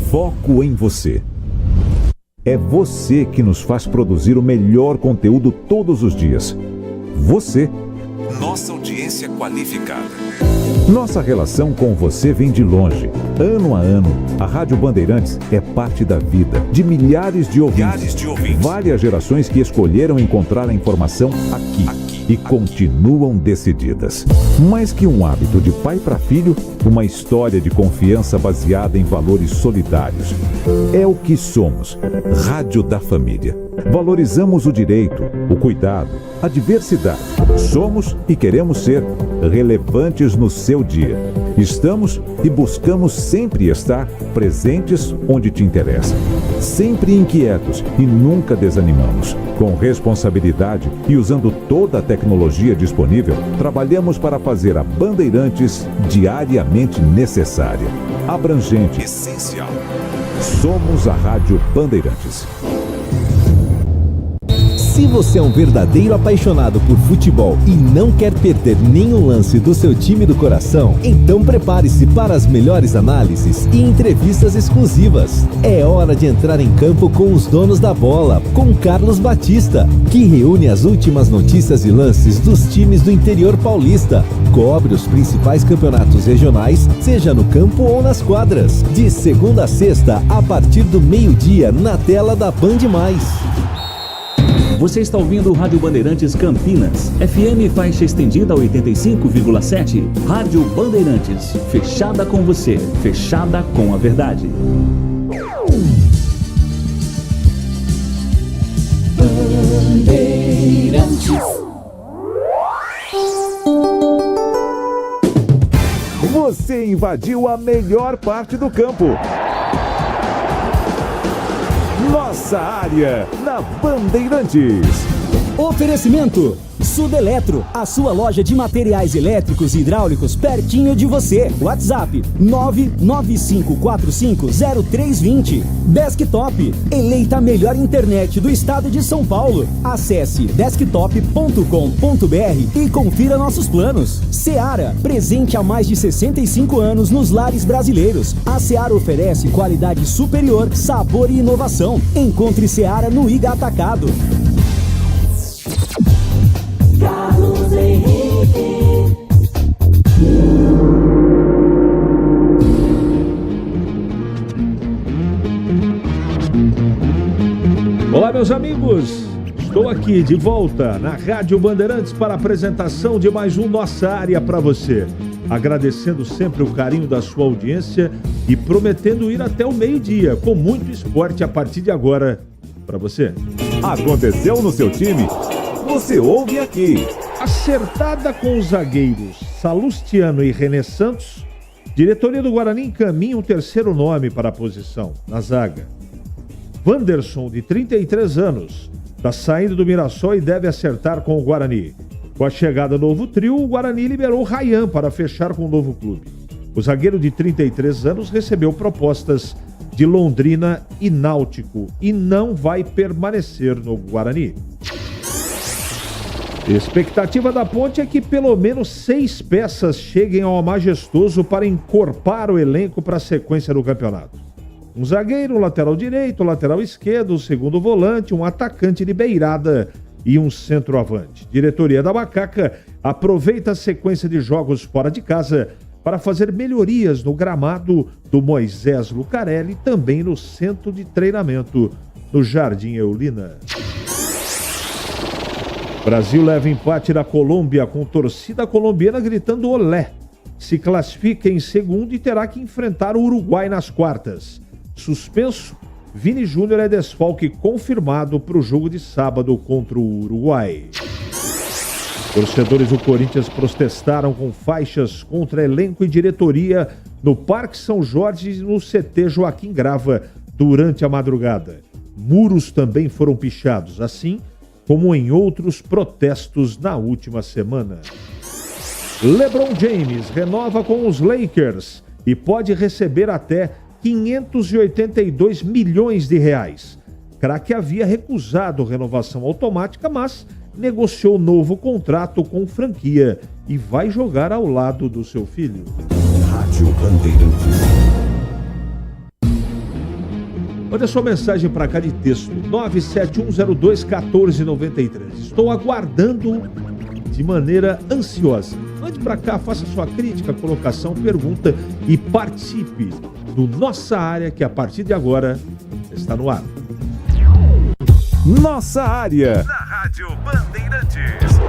Foco em você. É você que nos faz produzir o melhor conteúdo todos os dias. Você. Nossa audiência qualificada. Nossa relação com você vem de longe. Ano a ano, a Rádio Bandeirantes é parte da vida de milhares de ouvintes. Várias gerações que escolheram encontrar a informação aqui e continuam decididas. Mais que um hábito de pai para filho, uma história de confiança baseada em valores solidários. É o que somos. Rádio da Família. Valorizamos o direito, o cuidado, a diversidade. Somos e queremos ser relevantes no seu dia. Estamos e buscamos sempre estar presentes onde te interessa. Sempre inquietos e nunca desanimamos. Com responsabilidade e usando toda a tecnologia disponível, trabalhamos para fazer a Bandeirantes diariamente necessária, abrangente, essencial. Somos a Rádio Bandeirantes. Se você é um verdadeiro apaixonado por futebol e não quer perder nenhum lance do seu time do coração, então prepare-se para as melhores análises e entrevistas exclusivas. É hora de entrar em campo com os donos da bola, com Carlos Batista, que reúne as últimas notícias e lances dos times do interior paulista. Cobre os principais campeonatos regionais, seja no campo ou nas quadras. De segunda a sexta, a partir do meio-dia, na tela da Band+. Você está ouvindo Rádio Bandeirantes Campinas, FM faixa estendida 85,7. Rádio Bandeirantes, fechada com você, fechada com a verdade. Bandeirantes. Você invadiu a melhor parte do campo. Nossa área, na Bandeirantes. Oferecimento Sudeletro, a sua loja de materiais elétricos e hidráulicos pertinho de você. WhatsApp 995450320. Desktop, eleita a melhor internet do estado de São Paulo. Acesse desktop.com.br e confira nossos planos. Seara, presente há mais de 65 anos nos lares brasileiros. A Seara oferece qualidade superior, sabor e inovação. Encontre Seara no Iga Atacado. Carlos Henrique. Olá, meus amigos, estou aqui de volta na Rádio Bandeirantes para a apresentação de mais um Nossa Área para você. Agradecendo sempre o carinho da sua audiência e prometendo ir até o meio-dia com muito esporte a partir de agora para você. Aconteceu no seu time? Você ouve aqui. Acertada com os zagueiros Salustiano e René Santos, diretoria do Guarani encaminha um terceiro nome para a posição, na zaga. Wanderson, de 33 anos, está saindo do Mirassol e deve acertar com o Guarani. Com a chegada do novo trio, o Guarani liberou Ryan para fechar com o novo clube. O zagueiro de 33 anos recebeu propostas de Londrina e Náutico e não vai permanecer no Guarani. Expectativa da Ponte é que pelo menos 6 peças cheguem ao Majestoso para encorpar o elenco para a sequência do campeonato. Um zagueiro, um lateral direito, um lateral esquerdo, um segundo volante, um atacante de beirada e um centroavante. Diretoria da Macaca aproveita a sequência de jogos fora de casa para fazer melhorias no gramado do Moisés Lucarelli e também no centro de treinamento no Jardim Eulina. Brasil leva empate da Colômbia com torcida colombiana gritando olé. Se classifica em segundo e terá que enfrentar o Uruguai nas quartas. Suspenso, Vini Júnior é desfalque confirmado para o jogo de sábado contra o Uruguai. Torcedores do Corinthians protestaram com faixas contra elenco e diretoria no Parque São Jorge e no CT Joaquim Grava durante a madrugada. Muros também foram pichados, assim como em outros protestos na última semana. LeBron James renova com os Lakers e pode receber até 582 milhões de reais. Craque havia recusado renovação automática, mas negociou novo contrato com franquia e vai jogar ao lado do seu filho. Rádio Bandeirantes. Mande a sua mensagem para cá de texto, 971021493. Estou aguardando de maneira ansiosa. Mande para cá, faça sua crítica, colocação, pergunta e participe do Nossa Área, que a partir de agora está no ar. Nossa Área. Na Rádio Bandeirantes.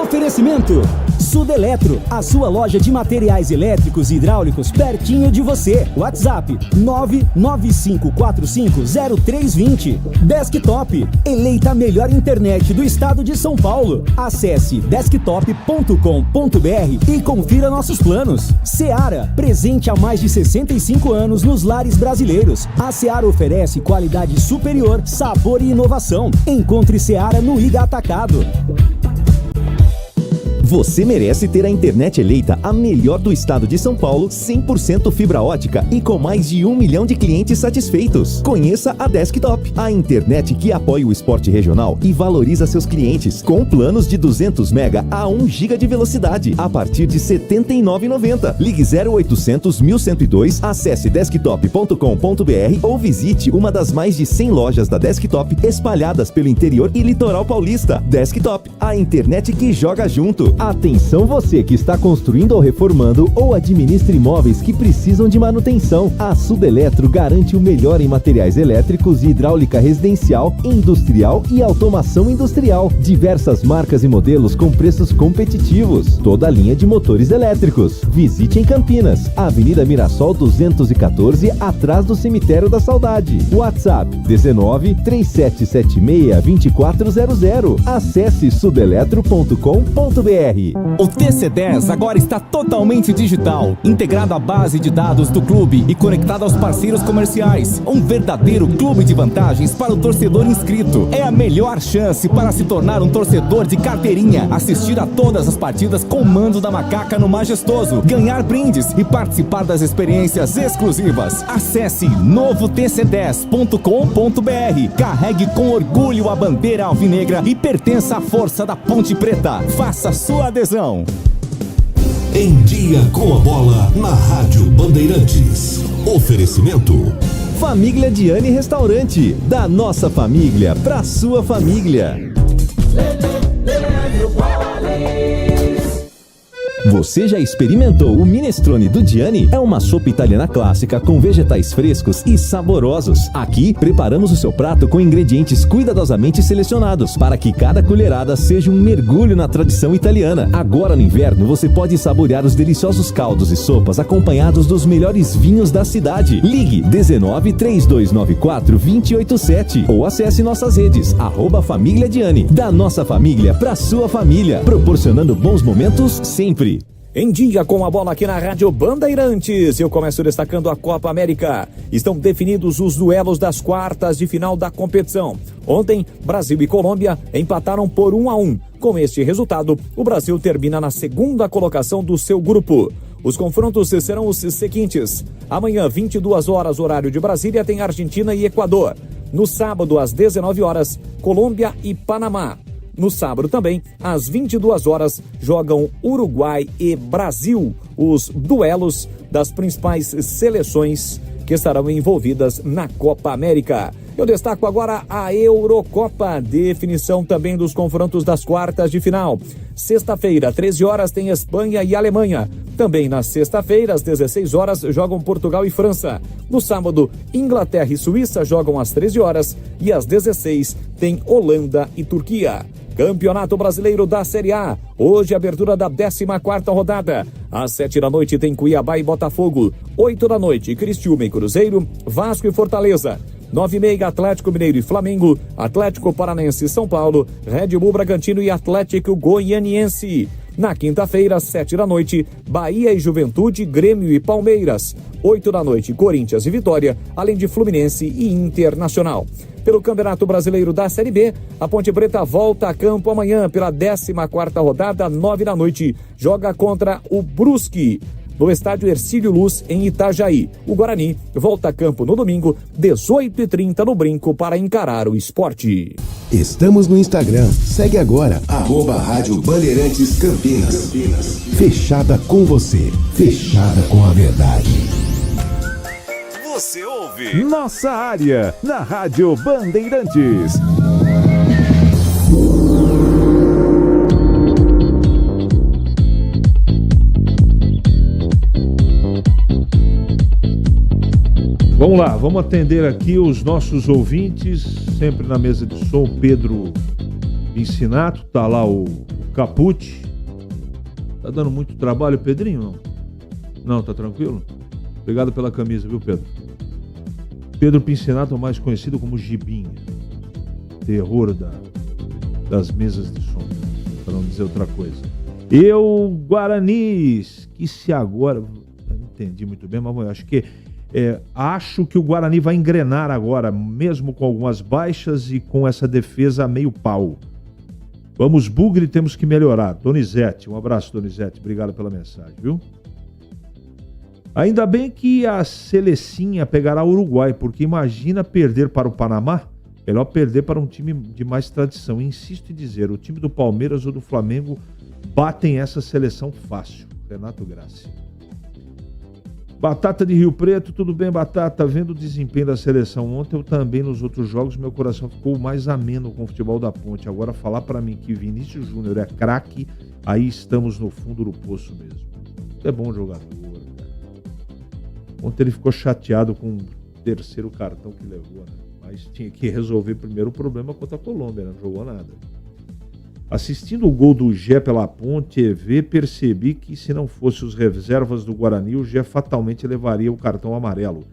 Oferecimento Sudeletro, a sua loja de materiais elétricos e hidráulicos pertinho de você. WhatsApp 995450320. Desktop, eleita a melhor internet do estado de São Paulo. Acesse desktop.com.br e confira nossos planos. Seara, presente há mais de 65 anos nos lares brasileiros. A Seara oferece qualidade superior, sabor e inovação. Encontre Seara no Iga Atacado. Você merece ter a internet eleita a melhor do estado de São Paulo, 100% fibra ótica e com mais de 1 milhão de clientes satisfeitos. Conheça a Desktop, a internet que apoia o esporte regional e valoriza seus clientes, com planos de 200 mega a 1 giga de velocidade, a partir de R$ 79,90. Ligue 0800 1102, acesse desktop.com.br ou visite uma das mais de 100 lojas da Desktop espalhadas pelo interior e litoral paulista. Desktop, a internet que joga junto. Atenção você que está construindo ou reformando ou administra imóveis que precisam de manutenção. A Sudeletro garante o melhor em materiais elétricos e hidráulica residencial, industrial e automação industrial. Diversas marcas e modelos com preços competitivos. Toda a linha de motores elétricos. Visite em Campinas, Avenida Mirassol 214, atrás do Cemitério da Saudade. WhatsApp 19 3776 2400. Acesse sudeletro.com.br. O TC10 agora está totalmente digital, integrado à base de dados do clube e conectado aos parceiros comerciais. Um verdadeiro clube de vantagens para o torcedor inscrito. É a melhor chance para se tornar um torcedor de carteirinha, assistir a todas as partidas com o mando da macaca no Majestoso, ganhar brindes e participar das experiências exclusivas. Acesse novotc10.com.br. Carregue com orgulho a bandeira alvinegra e pertença à força da Ponte Preta. Faça sua adesão. Em Dia com a Bola, na Rádio Bandeirantes. Oferecimento Família Diani Restaurante, da nossa família pra sua família. Você já experimentou o minestrone do Diani? É uma sopa italiana clássica com vegetais frescos e saborosos. Aqui, preparamos o seu prato com ingredientes cuidadosamente selecionados para que cada colherada seja um mergulho na tradição italiana. Agora no inverno, você pode saborear os deliciosos caldos e sopas acompanhados dos melhores vinhos da cidade. Ligue 19 3294 287 ou acesse nossas redes, @Família Diani. Da nossa família pra sua família, proporcionando bons momentos sempre. Em Dia com a Bola aqui na Rádio Bandeirantes, eu começo destacando a Copa América. Estão definidos os duelos das quartas de final da competição. Ontem, Brasil e Colômbia empataram por 1-1. Com este resultado, o Brasil termina na segunda colocação do seu grupo. Os confrontos serão os seguintes. Amanhã, 22 horas, horário de Brasília, tem Argentina e Equador. No sábado, às 19 horas, Colômbia e Panamá. No sábado também, às 22 horas, jogam Uruguai e Brasil, os duelos das principais seleções que estarão envolvidas na Copa América. Eu destaco agora a Eurocopa, definição também dos confrontos das quartas de final. Sexta-feira, 13 horas, tem Espanha e Alemanha. Também na sexta-feira, às 16 horas, jogam Portugal e França. No sábado, Inglaterra e Suíça jogam às 13 horas e às 16 tem Holanda e Turquia. Campeonato Brasileiro da Série A. Hoje, abertura da 14ª rodada. Às 7 da noite tem Cuiabá e Botafogo. 8 da noite, Criciúma e Cruzeiro, Vasco e Fortaleza. 9h30, Atlético Mineiro e Flamengo, Atlético Paranaense e São Paulo, Red Bull Bragantino e Atlético Goianiense. Na quinta-feira, às 7 da noite, Bahia e Juventude, Grêmio e Palmeiras. 8 da noite, Corinthians e Vitória, além de Fluminense e Internacional. Pelo Campeonato Brasileiro da Série B, a Ponte Preta volta a campo amanhã pela 14ª rodada, 9 da noite. Joga contra o Brusque, no estádio Hercílio Luz, em Itajaí. O Guarani volta a campo no domingo, 18h30 no Brinco, para encarar o esporte. Estamos no Instagram. Segue agora, @Rádio Bandeirantes Campinas. Fechada com você. Fechada com a verdade. você ouve Nossa Área, na Rádio Bandeirantes. Vamos lá, vamos atender aqui os nossos ouvintes, sempre na mesa de som, Pedro Pincinato, tá lá o Capucci. Tá dando muito trabalho, Pedrinho, não? Não, tá tranquilo? Obrigado pela camisa, viu, Pedro? Pedro Pincinato é mais conhecido como Gibinha, terror das mesas de som, para não dizer outra coisa. Eu, Guaranis, que se agora... Eu não entendi muito bem, mas eu acho que... acho que o Guarani vai engrenar agora, mesmo com algumas baixas e com essa defesa meio pau. Vamos, Bugre, temos que melhorar. Donizete, um abraço, Donizete. Obrigado pela mensagem, viu? Ainda bem que a Selecinha pegará o Uruguai, porque imagina perder para o Panamá, melhor perder para um time de mais tradição. Insisto em dizer, o time do Palmeiras ou do Flamengo batem essa seleção fácil. Renato Grassi. Batata de Rio Preto, tudo bem, Batata? Vendo o desempenho da seleção ontem, eu também nos outros jogos, meu coração ficou mais ameno com o futebol da Ponte. Agora falar pra mim que Vinícius Júnior é craque, aí estamos no fundo do poço mesmo. É bom jogador, cara. Ontem ele ficou chateado com o terceiro cartão que levou, né? Mas tinha que resolver primeiro o problema contra a Colômbia, né? Não jogou nada. Assistindo o gol do Gé pela Ponte TV, percebi que se não fosse os reservas do Guarani, o Gé fatalmente levaria o cartão amarelo,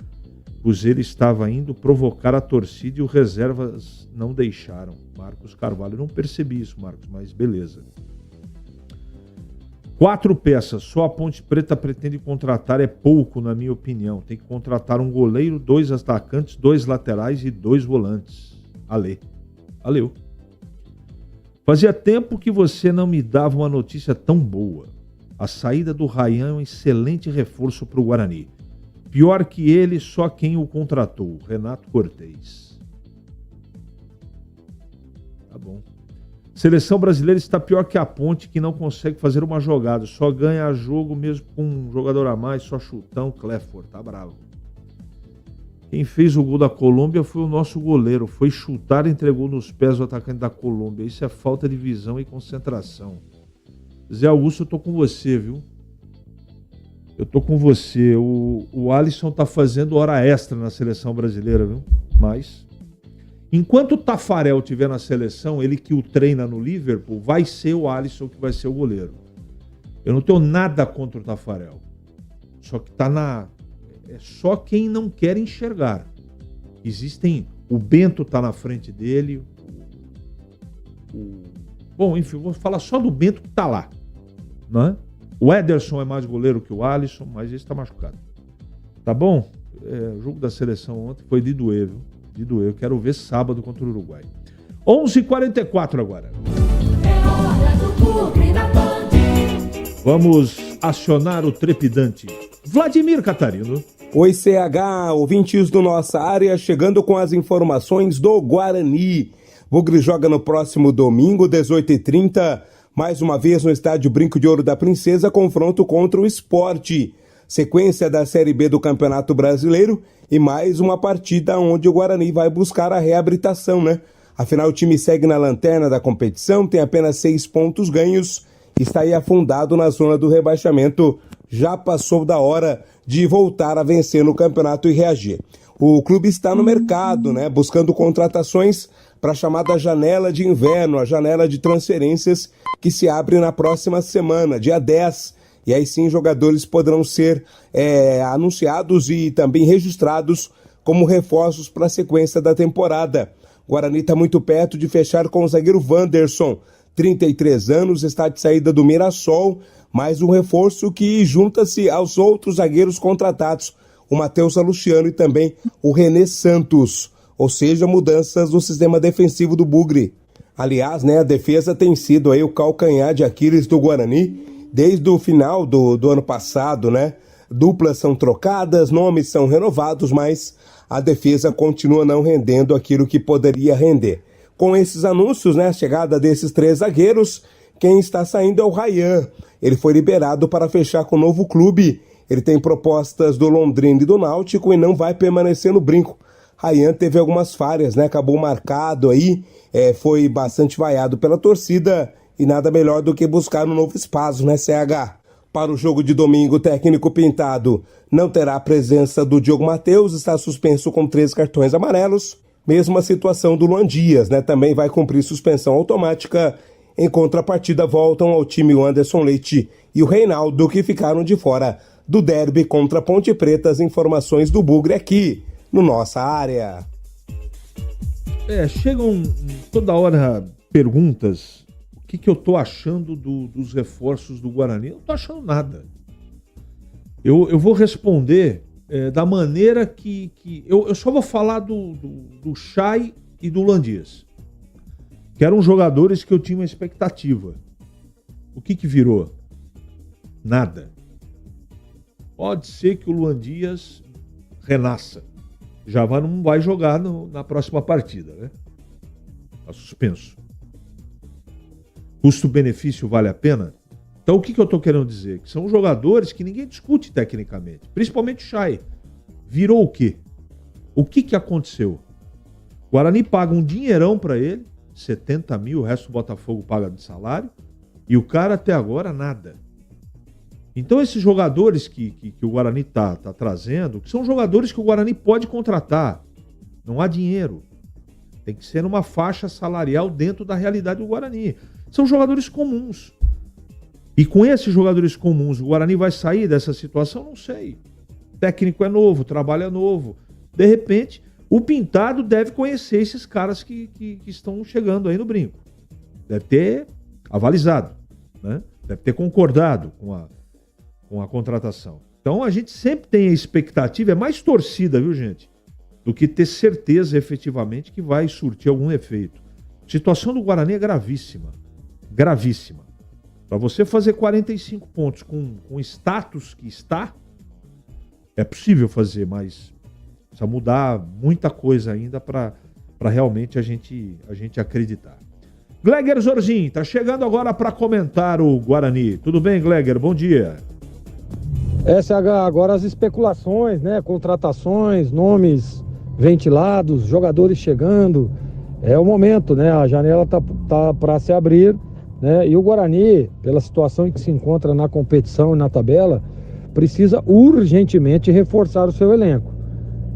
pois ele estava indo provocar a torcida e os reservas não deixaram. Marcos Carvalho, não percebi isso, Marcos, mas beleza. 4 peças, só a Ponte Preta pretende contratar é pouco, na minha opinião. Tem que contratar um goleiro, 2 atacantes, 2 laterais e 2 volantes. Valeu. Fazia tempo que você não me dava uma notícia tão boa. A saída do Ryan é um excelente reforço para o Guarani. Pior que ele, só quem o contratou, Renato Cortez. Tá bom. Seleção brasileira está pior que a Ponte, que não consegue fazer uma jogada. Só ganha jogo mesmo com um jogador a mais, só chutão, Clefford, tá bravo. Quem fez o gol da Colômbia foi o nosso goleiro. Foi chutar e entregou nos pés do atacante da Colômbia. Isso é falta de visão e concentração. Zé Augusto, eu tô com você, viu? Eu tô com você. O Alisson tá fazendo hora extra na seleção brasileira, viu? Mas, enquanto o Tafarel estiver na seleção, ele que o treina no Liverpool, vai ser o Alisson que vai ser o goleiro. Eu não tenho nada contra o Tafarel. Só que tá na... É só quem não quer enxergar. O Bento tá na frente dele. Bom, enfim, vou falar só do Bento que tá lá. Né? O Ederson é mais goleiro que o Alisson, mas esse tá machucado. Tá bom? O jogo da seleção ontem foi de doer, viu? De doer. Eu quero ver sábado contra o Uruguai. 11h44 agora. É hora do Bugre na Band. Vamos acionar o trepidante Vladimir Catarino. Oi, CH, ouvintes do Nossa Área, chegando com as informações do Guarani. Bugre joga no próximo domingo, 18h30, mais uma vez no estádio Brinco de Ouro da Princesa, confronto contra o Sport. Sequência da Série B do Campeonato Brasileiro e mais uma partida onde o Guarani vai buscar a reabilitação, né? Afinal, o time segue na lanterna da competição, tem apenas 6 pontos ganhos, está aí afundado na zona do rebaixamento. Já passou da hora de voltar a vencer no campeonato e reagir. O clube está no mercado, né, buscando contratações para a chamada janela de inverno, a janela de transferências que se abre na próxima semana, dia 10. E aí sim jogadores poderão ser anunciados e também registrados como reforços para a sequência da temporada. O Guarani está muito perto de fechar com o zagueiro Wanderson, 33 anos, está de saída do Mirassol, mais um reforço que junta-se aos outros zagueiros contratados, o Matheus Luciano e também o René Santos, ou seja, mudanças no sistema defensivo do Bugre. Aliás, né, a defesa tem sido aí o calcanhar de Aquiles do Guarani desde o final do ano passado, né? Duplas são trocadas, nomes são renovados, mas a defesa continua não rendendo aquilo que poderia render. Com esses anúncios, né, a chegada desses 3 zagueiros, quem está saindo é o Ryan. Ele foi liberado para fechar com o novo clube. Ele tem propostas do Londrina e do Náutico e não vai permanecer no Brinco. Ryan teve algumas falhas, né? Acabou marcado aí, foi bastante vaiado pela torcida e nada melhor do que buscar um novo espaço, né, CH? Para o jogo de domingo, o técnico Pintado não terá a presença do Diogo Matheus, está suspenso com 3 cartões amarelos. Mesma situação do Luan Dias, né? Também vai cumprir suspensão automática. Em contrapartida, voltam ao time o Anderson Leite e o Reinaldo, que ficaram de fora do derby contra a Ponte Preta. As informações do Bugre aqui no Nossa Área. Chegam toda hora perguntas. O que eu tô achando dos reforços do Guarani? Eu não tô achando nada. Eu vou responder da maneira que eu só vou falar do Chay e do Luan Dias, que eram jogadores que eu tinha uma expectativa. O que virou? Nada. Pode ser que o Luan Dias renasça. Já não vai jogar na próxima partida, né? Está suspenso. Custo-benefício vale a pena? Então o que eu estou querendo dizer? Que são jogadores que ninguém discute tecnicamente. Principalmente o Chay. Virou o quê? O que aconteceu? O Guarani paga um dinheirão para ele, 70 mil, o resto do Botafogo paga de salário, e o cara até agora nada. Então esses jogadores que o Guarani tá trazendo, que são jogadores que o Guarani pode contratar. Não há dinheiro. Tem que ser numa faixa salarial dentro da realidade do Guarani. São jogadores comuns. E com esses jogadores comuns, o Guarani vai sair dessa situação? Não sei. O técnico é novo, o trabalho é novo. De repente, o Pintado deve conhecer esses caras que estão chegando aí no Brinco. Deve ter avalizado, né? Deve ter concordado com a contratação. Então a gente sempre tem a expectativa, é mais torcida, viu, gente? Do que ter certeza efetivamente que vai surtir algum efeito. A situação do Guarani é gravíssima. Gravíssima. Para você fazer 45 pontos com o status que está, é possível fazer, mas precisa mudar muita coisa ainda para realmente a gente acreditar. Gleger Zorzin, tá chegando agora para comentar o Guarani. Tudo bem, Gleger? Bom dia. SH, agora as especulações, né? Contratações, nomes ventilados, jogadores chegando. É o momento, né? A janela tá para se abrir, né? E o Guarani, pela situação em que se encontra na competição e na tabela, precisa urgentemente reforçar o seu elenco.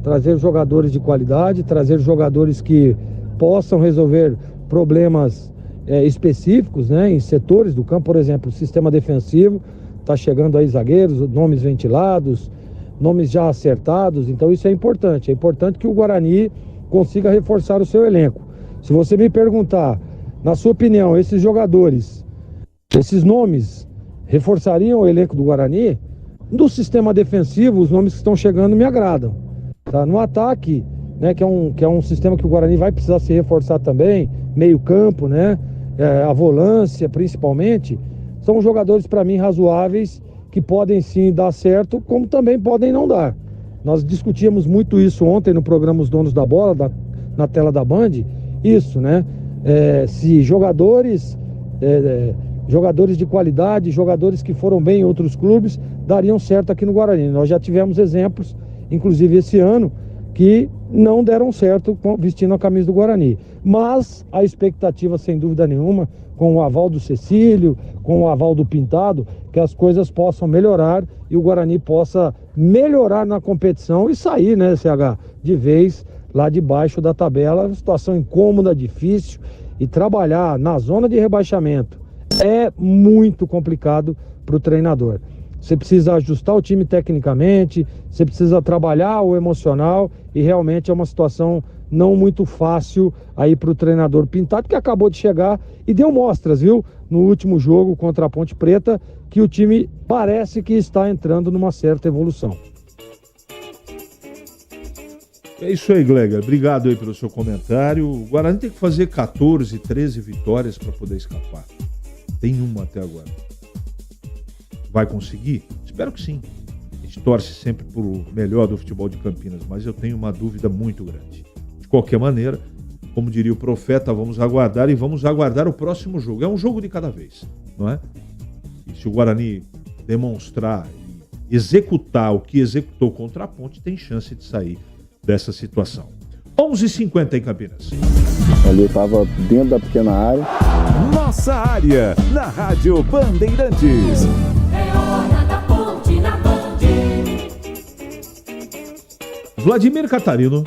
Trazer jogadores de qualidade, trazer jogadores que possam resolver problemas específicos, né? Em setores do campo, por exemplo, o sistema defensivo. Está chegando aí zagueiros, nomes ventilados, nomes já acertados, então isso é importante. É importante que o Guarani consiga reforçar o seu elenco. Se você me perguntar, na sua opinião, esses jogadores, esses nomes, reforçariam o elenco do Guarani? Do sistema defensivo, os nomes que estão chegando me agradam. Tá? No ataque, né, que é um sistema que o Guarani vai precisar se reforçar também, meio campo, né, a volância principalmente, são jogadores para mim razoáveis, que podem sim dar certo, como também podem não dar. Nós discutíamos muito isso ontem no programa Os Donos da Bola, na tela da Band, isso, né? Se jogadores de qualidade, jogadores que foram bem em outros clubes, dariam certo aqui no Guarani. Nós já tivemos exemplos, inclusive esse ano, que não deram certo vestindo a camisa do Guarani. Mas a expectativa, sem dúvida nenhuma, com o aval do Cecílio, com o aval do Pintado, que as coisas possam melhorar e o Guarani possa melhorar na competição e sair, né, CH, de vez lá debaixo da tabela. Uma situação incômoda, difícil, e trabalhar na zona de rebaixamento é muito complicado para o treinador. Você precisa ajustar o time tecnicamente, você precisa trabalhar o emocional e realmente é uma situação não muito fácil aí para o treinador Pintado, que acabou de chegar e deu mostras, viu? No último jogo contra a Ponte Preta, que o time parece que está entrando numa certa evolução. É isso aí, Gleger. Obrigado aí pelo seu comentário. O Guarani tem que fazer 14, 13 vitórias para poder escapar. Tem uma até agora. Vai conseguir? Espero que sim. A gente torce sempre pro melhor do futebol de Campinas, mas eu tenho uma dúvida muito grande. De qualquer maneira, como diria o profeta, vamos aguardar e vamos aguardar o próximo jogo. É um jogo de cada vez, não é? E se o Guarani demonstrar executar o que executou contra a Ponte, tem chance de sair dessa situação. 11h50 em Campinas. Ali eu estava dentro da pequena área. Nossa área, na Rádio Bandeirantes. É hora da Ponte na Band. Vladimir Catarino.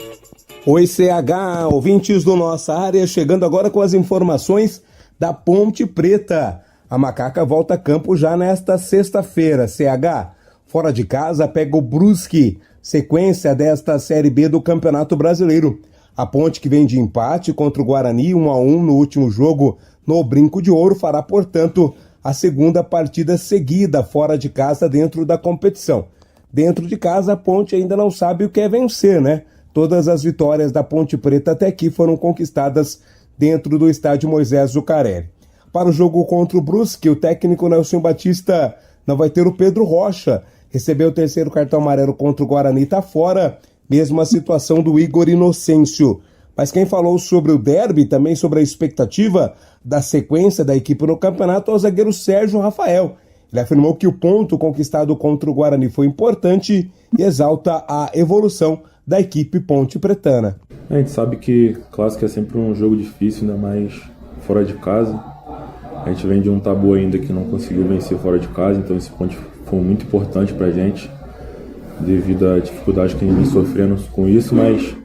Oi, CH, ouvintes do Nossa Área, chegando agora com as informações da Ponte Preta. A Macaca volta a campo já nesta sexta-feira. CH, fora de casa, pega o Brusque, sequência desta Série B do Campeonato Brasileiro. A Ponte, que vem de empate contra o Guarani, 1-1 no último jogo no Brinco de Ouro, fará, portanto, a segunda partida seguida fora de casa dentro da competição. Dentro de casa, a Ponte ainda não sabe o que é vencer, né? Todas as vitórias da Ponte Preta até aqui foram conquistadas dentro do estádio Moisés Zuccarelli. Para o jogo contra o Brusque, o técnico Nelson Batista não vai ter o Pedro Rocha. Recebeu o terceiro cartão amarelo contra o Guarani, está fora. Mesmo a situação do Igor Inocêncio. Mas quem falou sobre o derby, também sobre a expectativa da sequência da equipe no campeonato, é o zagueiro Sérgio Rafael. Ele afirmou que o ponto conquistado contra o Guarani foi importante e exalta a evolução da equipe ponte pretana. A gente sabe que clássico é sempre um jogo difícil, ainda mais fora de casa. A gente vem de um tabu ainda que não conseguiu vencer fora de casa, então esse ponto foi muito importante pra gente, devido à dificuldade que a gente vem sofrendo com isso, mas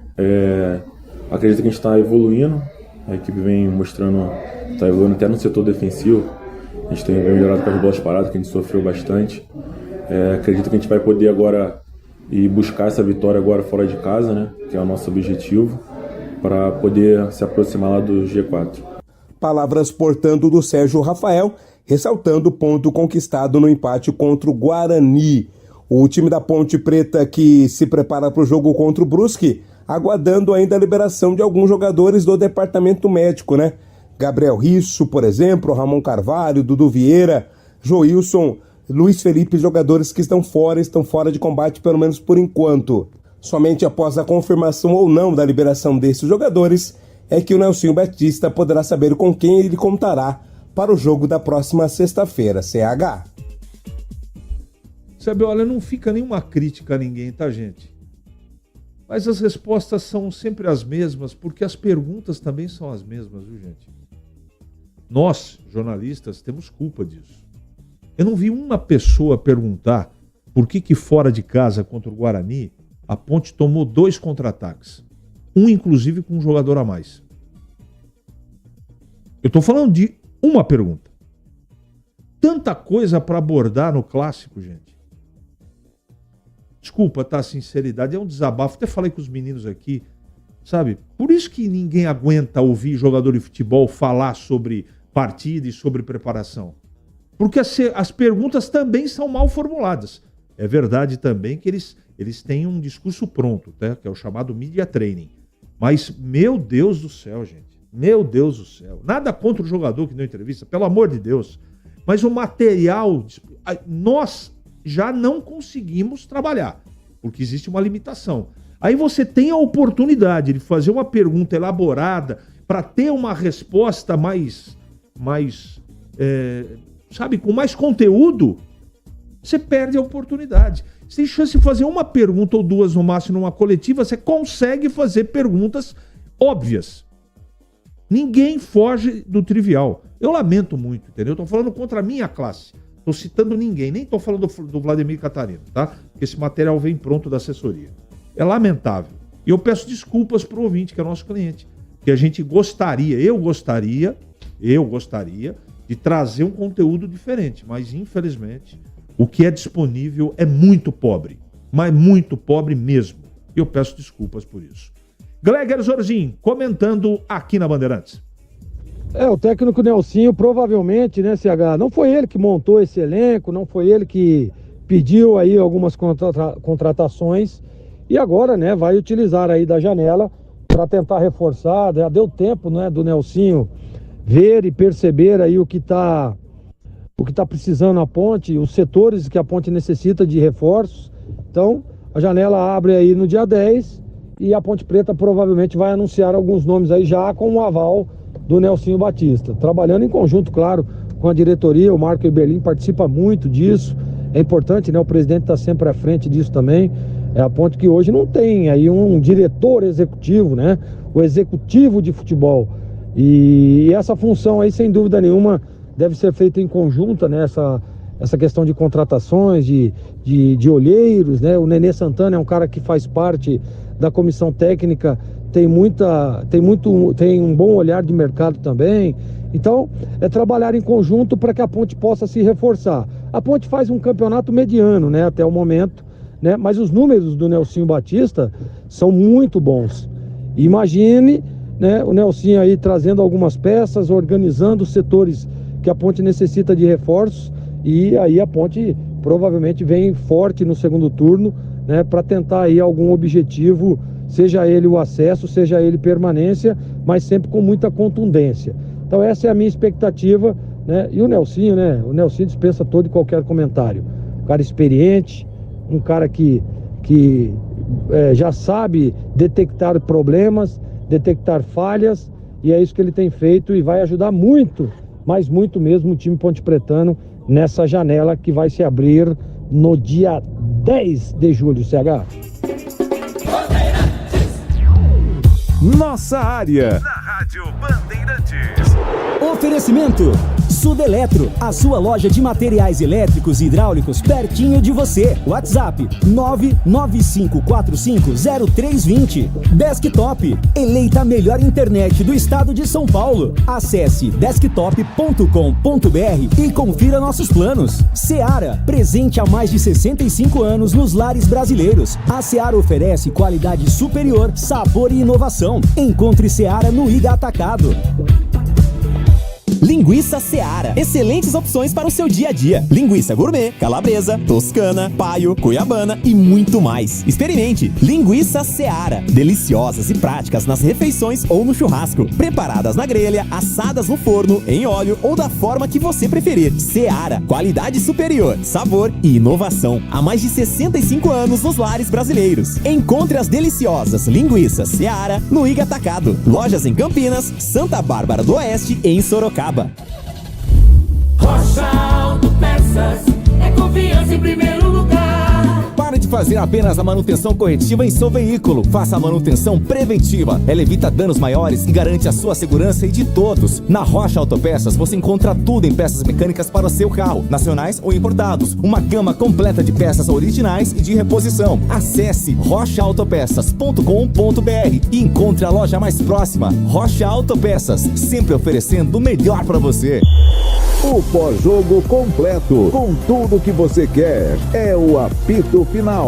acredito que a gente está evoluindo, a equipe vem mostrando, está evoluindo até no setor defensivo. A gente tem melhorado com as bolas paradas, que a gente sofreu bastante. Acredito que a gente vai poder agora ir buscar essa vitória agora fora de casa, né? Que é o nosso objetivo, para poder se aproximar lá do G4. Palavras, portanto, do Sérgio Rafael, ressaltando o ponto conquistado no empate contra o Guarani. O time da Ponte Preta, que se prepara para o jogo contra o Brusque, aguardando ainda a liberação de alguns jogadores do departamento médico, né? Gabriel Risso, por exemplo, Ramon Carvalho, Dudu Vieira, Joilson, Luiz Felipe, jogadores que estão fora de combate, pelo menos por enquanto. Somente após a confirmação ou não da liberação desses jogadores é que o Nelson Batista poderá saber com quem ele contará para o jogo da próxima sexta-feira. CH. Sabe, olha, não fica nenhuma crítica a ninguém, tá, gente? Mas as respostas são sempre as mesmas, porque as perguntas também são as mesmas, viu, gente? Nós, jornalistas, temos culpa disso. Eu não vi uma pessoa perguntar por que fora de casa contra o Guarani a Ponte tomou 2 contra-ataques. Um, inclusive, com um jogador a mais. Eu estou falando de uma pergunta. Tanta coisa para abordar no clássico, gente. Desculpa, tá? A sinceridade é um desabafo. Até falei com os meninos aqui, sabe? Por isso que ninguém aguenta ouvir jogador de futebol falar sobre partida e sobre preparação. Porque as perguntas também são mal formuladas. É verdade também que eles têm um discurso pronto, tá? Que é o chamado media training. Mas, meu Deus do céu, gente. Meu Deus do céu. Nada contra o jogador que deu entrevista, pelo amor de Deus. Mas o material, nós já não conseguimos trabalhar, porque existe uma limitação. Aí você tem a oportunidade de fazer uma pergunta elaborada para ter uma resposta mais sabe, com mais conteúdo, você perde a oportunidade. Você tem chance de fazer uma pergunta ou duas no máximo numa coletiva, você consegue fazer perguntas óbvias. Ninguém foge do trivial. Eu lamento muito, entendeu? Estou falando contra a minha classe. Estou citando ninguém, nem estou falando do Vladimir Catarino, tá? Porque esse material vem pronto da assessoria. É lamentável. E eu peço desculpas para o ouvinte, que é nosso cliente. Que a gente gostaria, eu gostaria de trazer um conteúdo diferente. Mas, infelizmente, o que é disponível é muito pobre. Mas muito pobre mesmo. E eu peço desculpas por isso. Gleger Zorzin, comentando aqui na Bandeirantes. O técnico Nelsinho provavelmente, né, CH, não foi ele que montou esse elenco, não foi ele que pediu aí algumas contratações e agora, né, vai utilizar aí da janela para tentar reforçar. Já deu tempo, né, do Nelsinho ver e perceber aí o que tá precisando a Ponte, os setores que a Ponte necessita de reforços. Então, a janela abre aí no dia 10 e a Ponte Preta provavelmente vai anunciar alguns nomes aí já com o aval do Nelsinho Batista, trabalhando em conjunto, claro, com a diretoria. O Marco Eberlin participa muito disso, é importante, né? O presidente está sempre à frente disso também, a ponto que hoje não tem aí um diretor executivo, né? O executivo de futebol. E essa função aí, sem dúvida nenhuma, deve ser feita em conjunto, né? Essa questão de contratações, de olheiros, né? O Nenê Santana é um cara que faz parte da comissão técnica, tem um bom olhar de mercado também. Então, é trabalhar em conjunto para que a Ponte possa se reforçar. A Ponte faz um campeonato mediano, né, até o momento, né, mas os números do Nelsinho Batista são muito bons. Imagine, né, o Nelsinho aí trazendo algumas peças, organizando os setores que a Ponte necessita de reforços, e aí a Ponte provavelmente vem forte no segundo turno, né, para tentar aí algum objetivo, seja ele o acesso, seja ele permanência, mas sempre com muita contundência. Então essa é a minha expectativa, né? E o Nelsinho, né? O Nelsinho dispensa todo e qualquer comentário. Um cara experiente, um cara que já sabe detectar problemas, detectar falhas, e é isso que ele tem feito e vai ajudar muito, mas muito mesmo, o time pontepretano nessa janela que vai se abrir no dia 10 de julho, CH. Nossa área. Na Rádio Bandeirantes. Oferecimento Sudeletro, a sua loja de materiais elétricos e hidráulicos pertinho de você. WhatsApp 995450320. Desktop, eleita a melhor internet do estado de São Paulo. Acesse desktop.com.br e confira nossos planos. Seara, presente há mais de 65 anos nos lares brasileiros. A Seara oferece qualidade superior, sabor e inovação. Encontre Seara no Iga Atacado. Linguiça Seara. Excelentes opções para o seu dia a dia. Linguiça gourmet, calabresa, toscana, paio, cuiabana e muito mais. Experimente. Linguiça Seara. Deliciosas e práticas nas refeições ou no churrasco. Preparadas na grelha, assadas no forno, em óleo ou da forma que você preferir. Seara. Qualidade superior, sabor e inovação. Há mais de 65 anos nos lares brasileiros. Encontre as deliciosas linguiças Seara no Iga Atacado. Lojas em Campinas, Santa Bárbara do Oeste e em Sorocaba. Rocha Autopeças, é confiança em primeiro lugar. Pare de fazer apenas a manutenção corretiva em seu veículo. Faça a manutenção preventiva. Ela evita danos maiores e garante a sua segurança e de todos. Na Rocha Autopeças você encontra tudo em peças mecânicas para o seu carro, nacionais ou importados. Uma gama completa de peças originais e de reposição. Acesse rochaautopeças.com.br e encontre a loja mais próxima. Rocha Autopeças, sempre oferecendo o melhor para você. O pós-jogo completo, com tudo que você quer, é o apito final.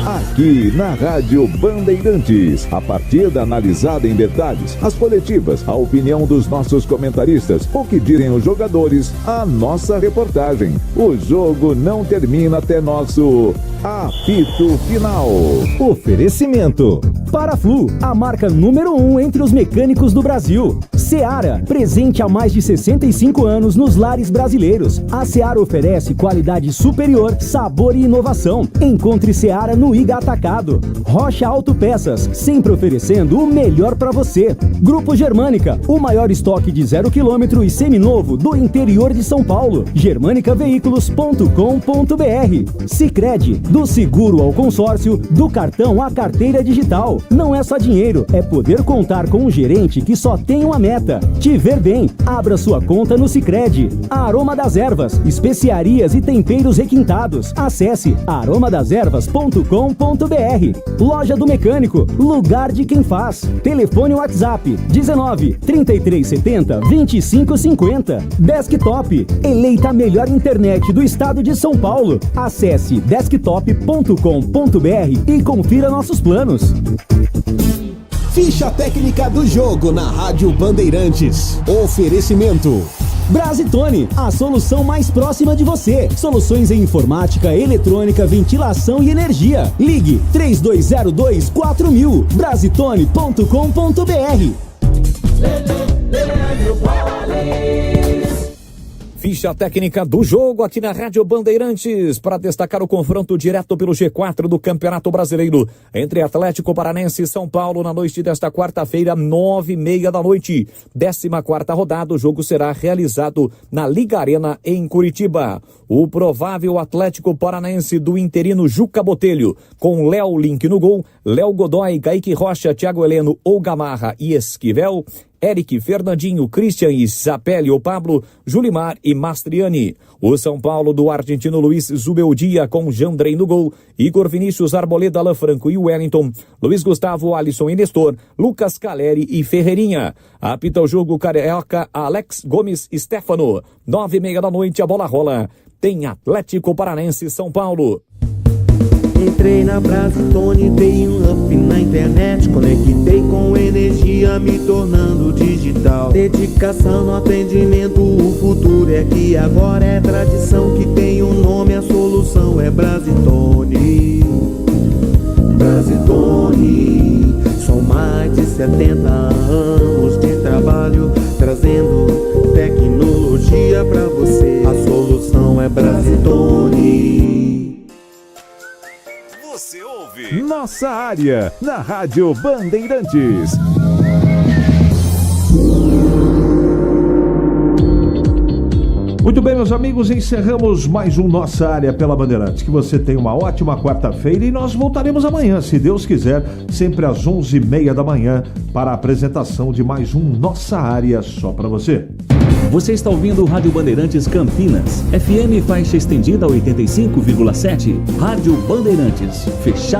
Aqui na Rádio Bandeirantes, a partida analisada em detalhes, as coletivas, a opinião dos nossos comentaristas, o que dizem os jogadores, a nossa reportagem. O jogo não termina até nosso apito final. Oferecimento Paraflu, a marca número 1 entre os mecânicos do Brasil. Seara, presente há mais de 65 anos nos lares brasileiros. A Seara oferece qualidade superior, sabor e inovação. Encontre Seara no Iga Atacado. Rocha Autopeças, sempre oferecendo o melhor para você. Grupo Germânica, o maior estoque de 0 km e seminovo do interior de São Paulo. germanicaveículos.com.br. Sicredi, do seguro ao consórcio, do cartão à carteira digital. Não é só dinheiro, é poder contar com um gerente que só tem uma meta: te ver bem. Abra sua conta no Sicredi. Aroma das Ervas, especiarias e temperos requintados. Acesse aromadeservas.com.br. Loja do Mecânico, lugar de quem faz. Telefone WhatsApp 19 3370 2550. Desktop, eleita a melhor internet do estado de São Paulo. Acesse desktop.com.br e confira nossos planos. Ficha técnica do jogo na Rádio Bandeirantes. Oferecimento Brasitone, a solução mais próxima de você. Soluções em informática, eletrônica, ventilação e energia. Ligue 3202-4000. Brasitone.com.br. Ficha técnica do jogo aqui na Rádio Bandeirantes para destacar o confronto direto pelo G4 do Campeonato Brasileiro entre Atlético Paranaense e São Paulo na noite desta quarta-feira, 9h30 da noite. 14ª rodada, o jogo será realizado na Liga Arena em Curitiba. O provável Atlético Paranaense do interino Juca Botelho, com Léo Link no gol, Léo Godoy, Kaique Rocha, Thiago Heleno ou Gamarra e Esquivel, Eric, Fernandinho, Christian e Zapelli ou Pablo, Julimar e Mastriani. O São Paulo do argentino Luiz Zubeldia com Jandrei no gol, Igor Vinícius, Arboleda, Alan Franco e Wellington, Luiz Gustavo, Alisson e Nestor, Lucas Caleri e Ferreirinha. Apita o jogo carioca Alex Gomes Stefano. 9h30 da noite, a bola rola. Tem Atlético Paranaense São Paulo. Entrei na Brasitone, dei um up na internet, conectei com energia, me tornando digital. Dedicação no atendimento, o futuro é que agora é tradição, que tem um nome, a solução é Brasitone. Brasitone, são mais de 70 anos de trabalho, trazendo tecnologia pra você. A solução é Brasitone. Você ouve Nossa Área na Rádio Bandeirantes. Muito bem, meus amigos, encerramos mais um Nossa Área pela Bandeirantes. Que você tenha uma ótima quarta-feira e nós voltaremos amanhã, se Deus quiser, sempre às 11h30 da manhã, para a apresentação de mais um Nossa Área só para você. Você está ouvindo Rádio Bandeirantes Campinas, FM faixa estendida 85,7, Rádio Bandeirantes, fechada